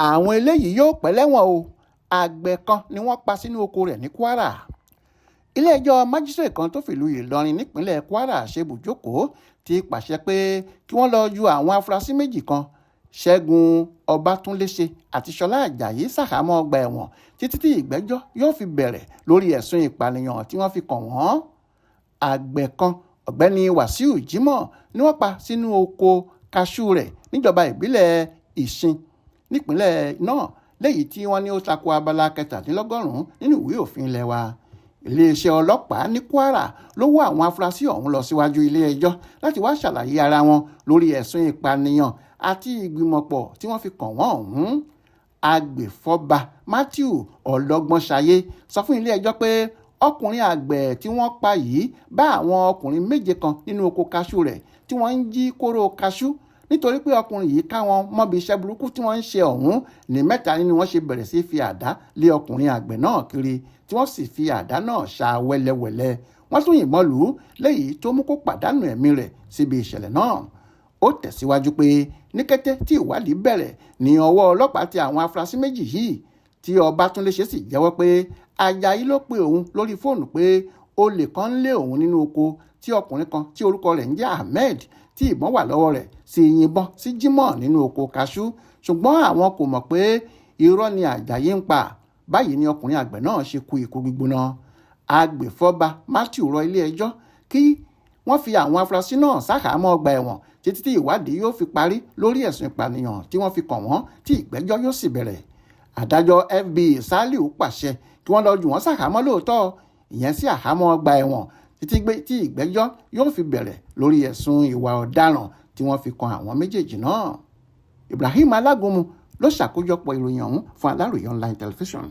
àwọn eléyìí yóò pẹ́ lẹ́wọ̀n o. Àgbẹ̀ kan ni wọ́n pa sínú oko rẹ̀ ní Kwara. Ilé-ẹjọ́ májísírèètì kan tó fìlú Ìlọrin nípínlẹ̀ Kwara ṣe bùjókòó ti pàṣẹ pé kí wọ́n lọ ju àwọn afurasí méjì kan, Ṣẹ́gun Ọbátúnléṣe àti Ṣọlá Àjàyí, ṣàhámọ́ ọgbà ẹ̀wọ̀n títí tí ìgbẹ́jọ́ yóò fi bẹ̀rẹ̀ lórí ẹ̀sùn ìpànìyàn tí wọ́n fi kàn wọ́n. Àgbẹ̀ kan, ọ̀gbẹ́ni Wàsíù Jímọ̀, ni wọ́n pa sínú oko kaṣú rẹ̀ níjọba ìbílẹ̀ Ìṣin nípínlẹ̀ náà, léyìí tí wọ́n ní ó tako abala 17 nínú ìwé òfin ilé wa. Iléeṣẹ́ ọlọ́pàá ní Kwara ló wọ́ àwọn afurasí ọ̀hún lọ síwájú ilé-ẹjọ́ láti wá ṣàlàyé ara wọn lórí ẹ̀sùn ìpànìyàn àti ìgbìmọ̀pọ̀ tí wọ́n fi kàn wọ́n ọ̀hún. Agbèfọ́ba Matthew Ọlọ́gbọ́nṣayé sọ fún ilé-ẹjọ́ pé ọkùnrin àgbẹ̀ tí wọ́n pa yìí bá àwọn ọkùnrin méje kan nínú oko kaṣú rẹ̀ tí wọ́n ń jí kóró kaṣú. Nítorí pé ọkùnrin yìí ká wọn mọ́bi iṣẹ́ burúkú tí wọ́n ń ṣe ọ̀hún, ní 3 nínú wọn ṣe bẹ̀rẹ̀ sí fi àdá lé ọkùnrin àgbẹ̀ náà kiri, tí wọ́n sì fi àdá náà ṣá wẹ́lẹ́wẹ́lẹ́. Wọ́n tún yìnbọn lù ú, léyìí tó mú kó pàdánù ẹ̀mí rẹ̀ síbi ìṣẹ̀lẹ̀ náà. Ó tẹ̀síwájú pé ní kété tí ìwádìí bẹ̀rẹ̀ ní ọwọ́ ọlọ́pàá tẹ àwọn afurasí méjì yìí, tí Ọbátúnléṣe sì jẹ́wọ́ pé Àjàyí ló pe òun lórí fóònù pé olè kan ń lé òun nínú oko, tí ọkùnrin kan tí orúkọ rẹ̀ ń jẹ́ Ahmed, tí ìbọn wà lọ́wọ́ rẹ̀, sì yìnbọn sí Jímọ̀ nínú oko kaṣú. Ṣùgbọ́n àwọn kò mọ̀ pé irọ́ ni Àjàyí ń pa. Báyìí ni ọkùnrin àgbẹ̀ náà ṣe kú ikú gbígbóná. Agbèfọ́ba Matthew rọ ilé-ẹjọ́ kí wọ́n fi àwọn afurasí náà ṣàhámọ́ ọgbà ẹ̀wọ̀n títí tí ìwádìí yóò fi parí lórí ẹ̀sùn ìpànìyàn tí wọ́n fi kàn wọ́n, tí ìgbẹ́jọ́ yóò sì bẹ̀rẹ̀. Adájọ́ FB Saliu pàṣẹ kí wọ́n lọ jù wọ́n ṣàhámọ́ lóòótọ́, ìyẹn sí àhámọ́ ọgbà ẹ̀wọ̀n títí tí ìgbẹ́jọ́ yóò fi bẹ̀rẹ̀ lórí ẹ̀sùn ìwà ọ̀daràn tí wọ́n fi kan àwọn méjèèjì náà. Ibrahim Alágúnmu ló ṣàkójọpọ̀ ìròyìn ọ̀hún fún Aláròyé Online Television.